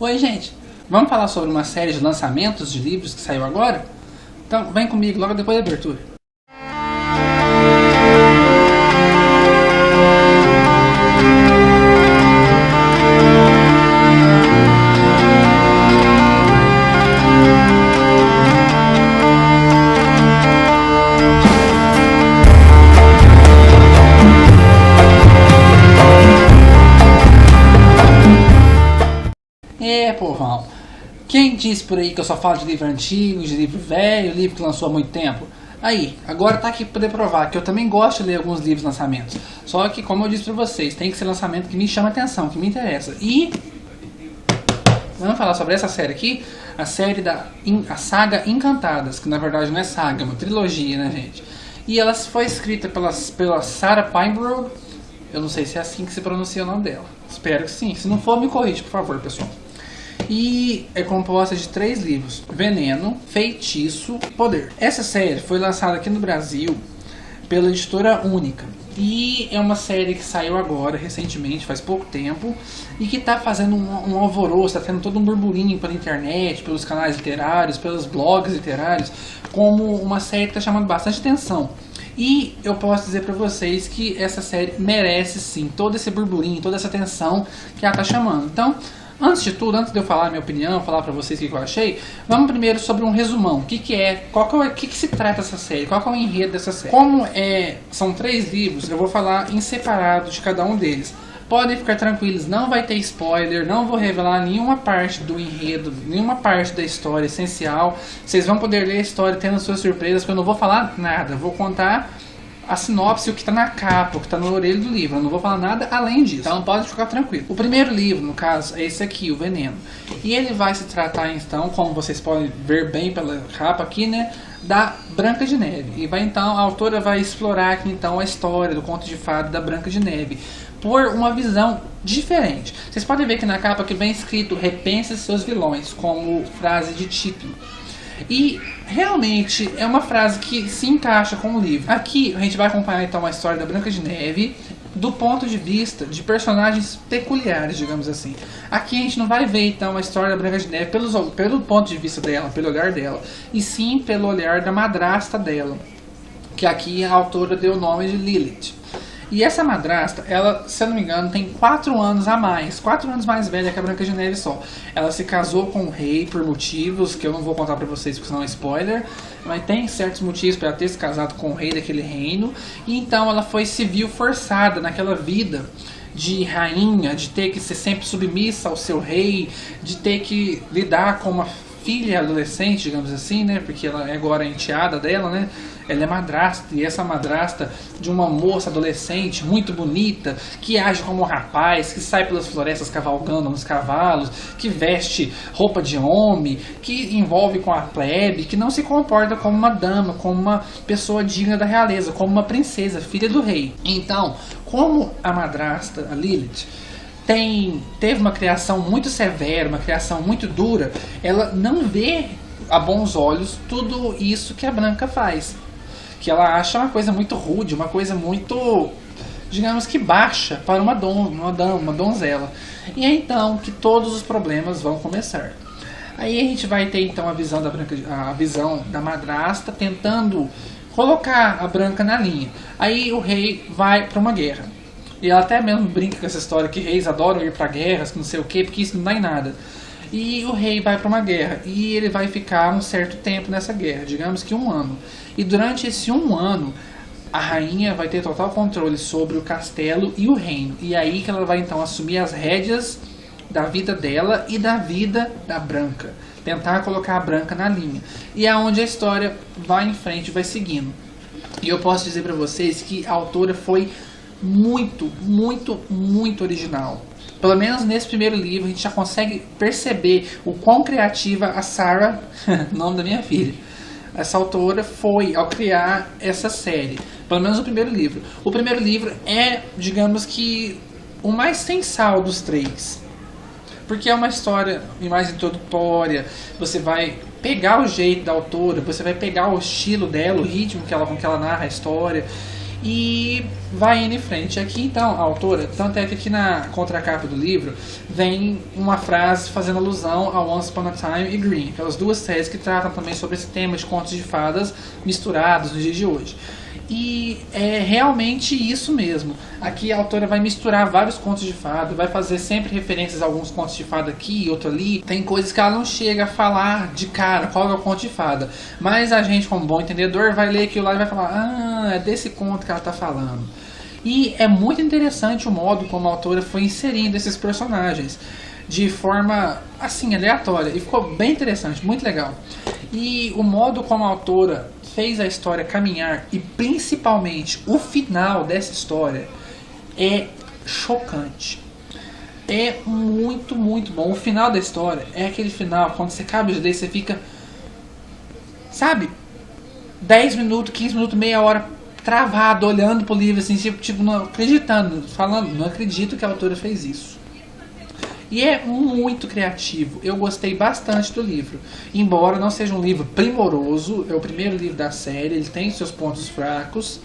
Oi, gente! Vamos falar sobre uma série de lançamentos de livros que saiu agora? Então, vem comigo logo depois da abertura. Povão, quem disse por aí que eu só falo de livro antigo, de livro velho, livro que lançou há muito tempo? Aí, agora tá aqui pra poder provar que eu também gosto de ler alguns livros lançamentos. Só que, como eu disse pra vocês, tem que ser lançamento que me chama atenção, que me interessa. E vamos falar sobre essa série aqui, a série a saga Encantadas, que na verdade não é saga, é uma trilogia, né, gente? E ela foi escrita pela Sarah Pineborough. Eu não sei se é assim que se pronuncia o nome dela. Espero que sim. Se não for, me corrige, por favor, pessoal. E é composta de 3 livros: Veneno, Feitiço, Poder. Essa série foi lançada aqui no Brasil pela Editora Única. E é uma série que saiu agora, recentemente, faz pouco tempo, e que está fazendo um alvoroço, está tendo todo um burburinho pela internet, pelos canais literários, pelos blogs literários, como uma série que está chamando bastante atenção. E eu posso dizer pra vocês que essa série merece sim todo esse burburinho, toda essa atenção que ela está chamando. Então, antes de tudo, antes de eu falar a minha opinião, falar pra vocês o que eu achei, vamos primeiro sobre um resumão. O que se trata essa série? Qual que é o enredo dessa série? Como são 3 livros, eu vou falar em separado de cada um deles. Podem ficar tranquilos, não vai ter spoiler, não vou revelar nenhuma parte do enredo, nenhuma parte da história essencial. Vocês vão poder ler a história tendo suas surpresas, porque eu não vou falar nada. Eu vou contar a sinopse, o que está na capa, o que está na orelha do livro. Eu não vou falar nada além disso, então pode ficar tranquilo. O primeiro livro, no caso, é esse aqui, o Veneno. E ele vai se tratar, então, como vocês podem ver bem pela capa aqui, né, da Branca de Neve. E a autora vai explorar aqui, então, a história do conto de fada da Branca de Neve por uma visão diferente. Vocês podem ver que na capa que vem escrito "Repense seus vilões", como frase de título. E realmente é uma frase que se encaixa com o livro. Aqui a gente vai acompanhar então a história da Branca de Neve do ponto de vista de personagens peculiares, digamos assim. Aqui a gente não vai ver então a história da Branca de Neve pelo ponto de vista dela, pelo olhar dela, e sim pelo olhar da madrasta dela, que aqui a autora deu o nome de Lilith. E essa madrasta, ela, se eu não me engano, tem 4 anos a mais. 4 anos mais velha que a Branca de Neve só. Ela se casou com o rei por motivos que eu não vou contar pra vocês, porque senão é spoiler. Mas tem certos motivos para ela ter se casado com o rei daquele reino. E então ela se viu forçada naquela vida de rainha, de ter que ser sempre submissa ao seu rei, de ter que lidar com uma filha adolescente, digamos assim, né? Porque ela é agora a enteada dela, né? Ela é madrasta, e essa madrasta de uma moça adolescente muito bonita, que age como um rapaz, que sai pelas florestas cavalgando nos cavalos, que veste roupa de homem, que envolve com a plebe, que não se comporta como uma dama, como uma pessoa digna da realeza, como uma princesa, filha do rei. Então, como a madrasta, a Lilith, teve uma criação muito severa, uma criação muito dura, ela não vê a bons olhos tudo isso que a Branca faz. Que ela acha uma coisa muito rude, uma coisa muito, digamos que baixa para uma donzela. E é então que todos os problemas vão começar. Aí a gente vai ter então a visão da madrasta tentando colocar a Branca na linha. Aí o rei vai para uma guerra. E ela até mesmo brinca com essa história que reis adoram ir para guerras, que não sei o que, porque isso não dá em nada. E o rei vai para uma guerra, e ele vai ficar um certo tempo nessa guerra, digamos que 1 ano. E durante esse 1 ano, a rainha vai ter total controle sobre o castelo e o reino. E aí que ela vai então assumir as rédeas da vida dela e da vida da Branca. Tentar colocar a Branca na linha. E é onde a história vai em frente, vai seguindo. E eu posso dizer para vocês que a autora foi muito, muito, muito original. Pelo menos nesse primeiro livro a gente já consegue perceber o quão criativa a Sarah, nome da minha filha, essa autora foi ao criar essa série. Pelo menos o primeiro livro. O primeiro livro é, digamos que, o mais sem sal dos 3. Porque é uma história mais introdutória, você vai pegar o jeito da autora, você vai pegar o estilo dela, o ritmo com que ela narra a história. e vai indo em frente. Aqui então a autora, tanto é que aqui na contracapa do livro vem uma frase fazendo alusão a Once Upon a Time e Green, aquelas duas séries que tratam também sobre esse tema de contos de fadas misturados nos dias de hoje. E é realmente isso mesmo. Aqui a autora vai misturar vários contos de fada, vai fazer sempre referências a alguns contos de fada aqui e outro ali. Tem coisas que ela não chega a falar de cara qual é o conto de fada, mas a gente, como bom entendedor, vai ler aquilo lá e vai falar: ah, é desse conto que ela está falando. E é muito interessante o modo como a autora foi inserindo esses personagens de forma assim aleatória, e ficou bem interessante, muito legal. E o modo como a autora fez a história caminhar, e principalmente o final dessa história, é chocante. É muito, muito bom. O final da história é aquele final, quando você acaba de ler, você fica, sabe, 10 minutos, 15 minutos, meia hora travado, olhando pro livro assim, tipo não acreditando, falando, não acredito que a autora fez isso. E é muito criativo. Eu gostei bastante do livro. Embora não seja um livro primoroso, é o primeiro livro da série, ele tem seus pontos fracos.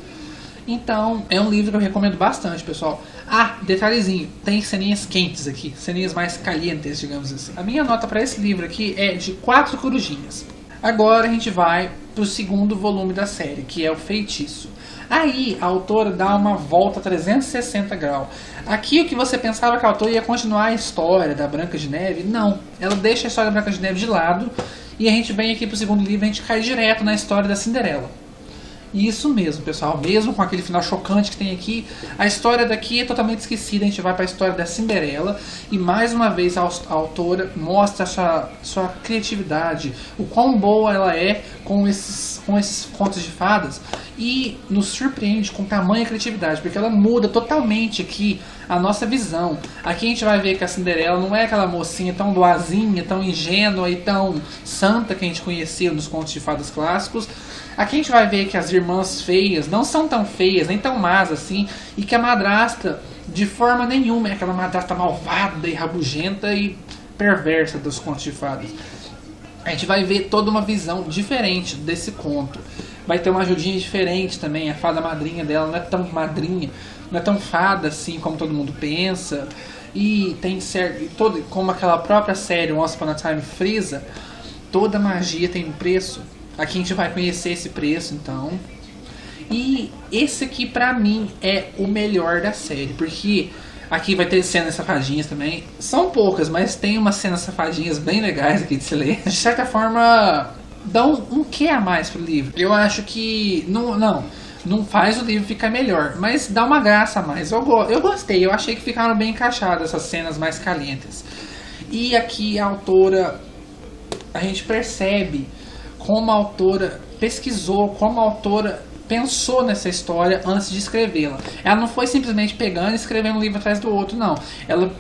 Então, é um livro que eu recomendo bastante, pessoal. Ah, detalhezinho, tem ceninhas quentes aqui, ceninhas mais calientes, digamos assim. A minha nota para esse livro aqui é de 4 corujinhas. Agora a gente vai pro segundo volume da série, que é o Feitiço. Aí a autora dá uma volta 360 graus. Aqui o que você pensava que a autora ia continuar a história da Branca de Neve, não. Ela deixa a história da Branca de Neve de lado e a gente vem aqui pro segundo livro e a gente cai direto na história da Cinderela. Isso mesmo, pessoal, mesmo com aquele final chocante que tem aqui, a história daqui é totalmente esquecida. A gente vai para a história da Cinderela e mais uma vez a autora mostra a sua criatividade, o quão boa ela é com esses contos de fadas, e nos surpreende com tamanha criatividade, porque ela muda totalmente aqui a nossa visão. Aqui a gente vai ver que a Cinderela não é aquela mocinha tão boazinha, tão ingênua e tão santa que a gente conhecia nos contos de fadas clássicos. Aqui a gente vai ver que as irmãs feias não são tão feias, nem tão más assim, e que a madrasta, de forma nenhuma, é aquela madrasta malvada e rabugenta e perversa dos contos de fadas. A gente vai ver toda uma visão diferente desse conto. Vai ter uma ajudinha diferente também, a fada madrinha dela não é tão madrinha, não é tão fada assim como todo mundo pensa. E tem certo, como aquela própria série Once Upon a Time frisa, toda magia tem um preço. Aqui a gente vai conhecer esse preço, então. E esse aqui pra mim é o melhor da série, porque aqui vai ter cenas safadinhas também. São poucas, mas tem umas cenas safadinhas bem legais aqui de se ler. De certa forma, dá um quê a mais pro livro. Eu acho que não faz o livro ficar melhor, mas dá uma graça a mais. Eu gostei, eu achei que ficaram bem encaixadas essas cenas mais calientes. E aqui a autora, a gente percebe como a autora pesquisou, como a autora pensou nessa história antes de escrevê-la. Ela não foi simplesmente pegando e escrevendo um livro atrás do outro, não. Ela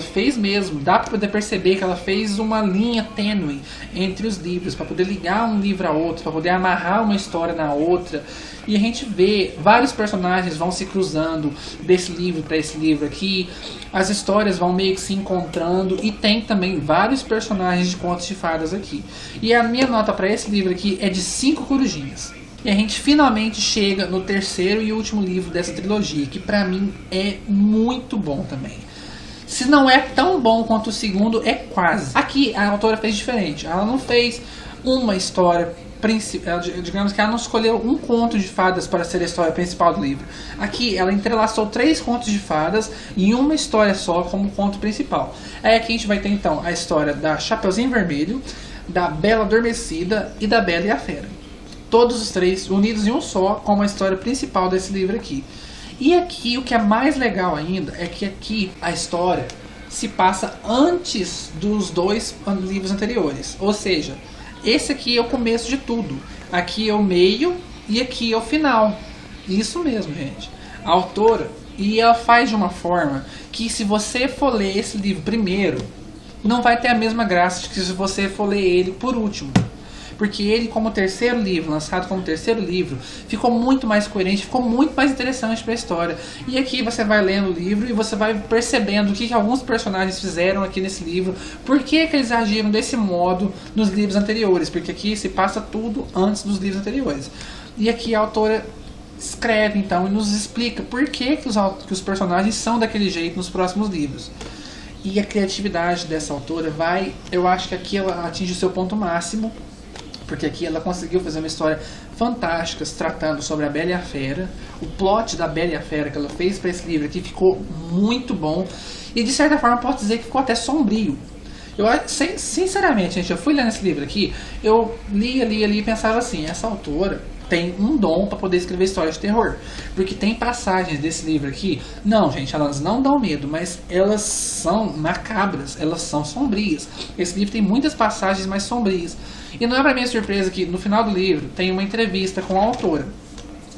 fez mesmo. Dá para poder perceber que ela fez uma linha tênue entre os livros, para poder ligar um livro a outro, para poder amarrar uma história na outra. E a gente vê vários personagens vão se cruzando desse livro para esse livro aqui. As histórias vão meio que se encontrando e tem também vários personagens de contos de fadas aqui. E a minha nota para esse livro aqui é de 5 corujinhas. E a gente finalmente chega no terceiro e último livro dessa trilogia, que pra mim é muito bom também. Se não é tão bom quanto o segundo, é quase. Aqui a autora fez diferente. Ela não fez uma história principal, digamos que ela não escolheu um conto de fadas para ser a história principal do livro. Aqui ela entrelaçou 3 contos de fadas em uma história só como conto principal. Aí aqui a gente vai ter então a história da Chapeuzinho Vermelho, da Bela Adormecida e da Bela e a Fera. Todos os 3 unidos em um só, como a história principal desse livro aqui. E aqui o que é mais legal ainda é que aqui a história se passa antes dos 2 livros anteriores. Ou seja, esse aqui é o começo de tudo. Aqui é o meio e aqui é o final. Isso mesmo, gente. A autora, e ela faz de uma forma que se você for ler esse livro primeiro, não vai ter a mesma graça que se você for ler ele por último. Porque ele, como terceiro livro, lançado como terceiro livro, ficou muito mais coerente, ficou muito mais interessante para a história. E aqui você vai lendo o livro e você vai percebendo o que alguns personagens fizeram aqui nesse livro, por que eles agiram desse modo nos livros anteriores, porque aqui se passa tudo antes dos livros anteriores. E aqui a autora escreve então e nos explica por que os personagens são daquele jeito nos próximos livros. E a criatividade dessa autora eu acho que aqui ela atinge o seu ponto máximo, porque aqui ela conseguiu fazer uma história fantástica tratando sobre a Bela e a Fera. O plot da Bela e a Fera que ela fez para esse livro aqui ficou muito bom e de certa forma posso dizer que ficou até sombrio. Sinceramente, gente, eu fui lendo esse livro aqui, eu lia e pensava assim, essa autora tem um dom para poder escrever histórias de terror, porque tem passagens desse livro aqui, não, gente, elas não dão medo, mas elas são macabras, elas são sombrias. Esse livro tem muitas passagens mais sombrias, e não é para minha surpresa que no final do livro tem uma entrevista com a autora,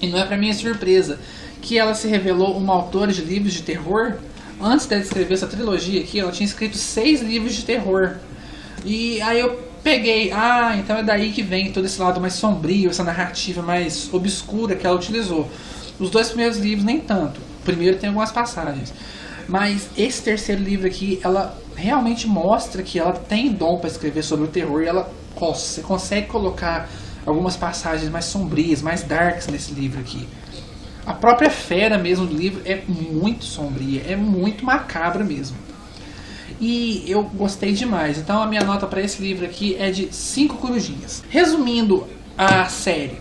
e não é para minha surpresa que ela se revelou uma autora de livros de terror. Antes dela escrever essa trilogia aqui, ela tinha escrito 6 livros de terror. E aí eu peguei, então é daí que vem todo esse lado mais sombrio, essa narrativa mais obscura que ela utilizou. Os 2 primeiros livros nem tanto. O primeiro tem algumas passagens. Mas esse terceiro livro aqui, ela realmente mostra que ela tem dom para escrever sobre o terror e ela consegue colocar algumas passagens mais sombrias, mais darks nesse livro aqui. A própria fera mesmo do livro é muito sombria, é muito macabra mesmo. E eu gostei demais, então a minha nota para esse livro aqui é de 5 corujinhas. Resumindo a série,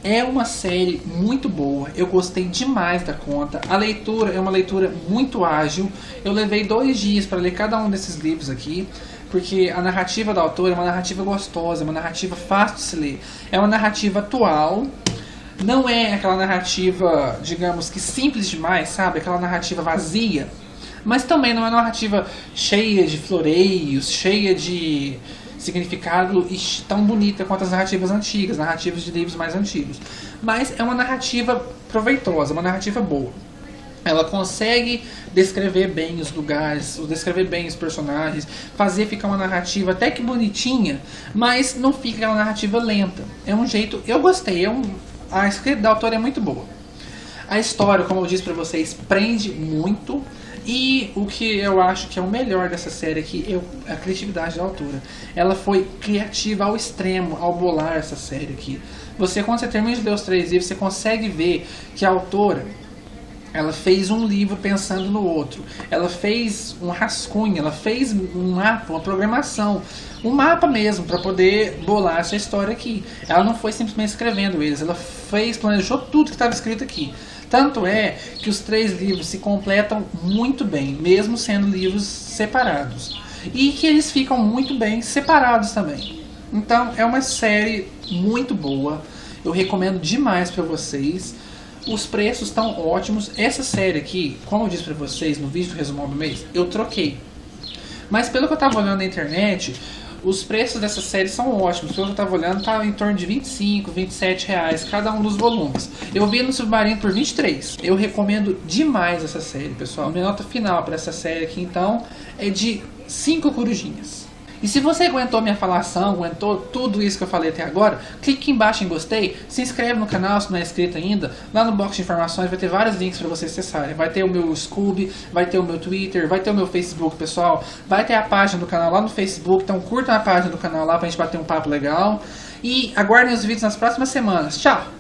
é uma série muito boa, eu gostei demais da conta. A leitura é uma leitura muito ágil, eu levei 2 dias para ler cada um desses livros aqui, porque a narrativa da autora é uma narrativa gostosa, é uma narrativa fácil de se ler, é uma narrativa atual. Não é aquela narrativa, digamos que simples demais, sabe? Aquela narrativa vazia. Mas também não é uma narrativa cheia de floreios, cheia de significado e tão bonita quanto as narrativas antigas, narrativas de livros mais antigos. Mas é uma narrativa proveitosa, uma narrativa boa. Ela consegue descrever bem os lugares, descrever bem os personagens, fazer ficar uma narrativa até que bonitinha, mas não fica aquela narrativa lenta. É um jeito, eu gostei, a escrita da autora é muito boa. A história, como eu disse pra vocês, prende muito. E o que eu acho que é o melhor dessa série aqui é a criatividade da autora. Ela foi criativa ao extremo ao bolar essa série aqui. Quando você termina de ler os 3 livros, você consegue ver que a autora, ela fez um livro pensando no outro. Ela fez um rascunho, ela fez um mapa, uma programação, um mapa mesmo, para poder bolar essa história aqui. Ela não foi simplesmente escrevendo eles, ela planejou tudo que estava escrito aqui. Tanto é que os 3 livros se completam muito bem, mesmo sendo livros separados. E que eles ficam muito bem separados também. Então é uma série muito boa, eu recomendo demais para vocês. Os preços estão ótimos. Essa série aqui, como eu disse pra vocês no vídeo do resumão do mês, eu troquei. Mas pelo que eu tava olhando na internet, os preços dessa série são ótimos. Pelo que eu tava olhando, tá em torno de 25, 27 reais cada um dos volumes. Eu vi no Submarino por 23. Eu recomendo demais essa série, pessoal. Minha nota final para essa série aqui, então, é de 5 corujinhas. E se você aguentou minha falação, aguentou tudo isso que eu falei até agora, clique aqui embaixo em gostei, se inscreve no canal se não é inscrito ainda, lá no box de informações vai ter vários links para vocês acessarem, vai ter o meu Scooby, vai ter o meu Twitter, vai ter o meu Facebook, pessoal, vai ter a página do canal lá no Facebook, então curtam a página do canal lá pra gente bater um papo legal, e aguardem os vídeos nas próximas semanas, tchau!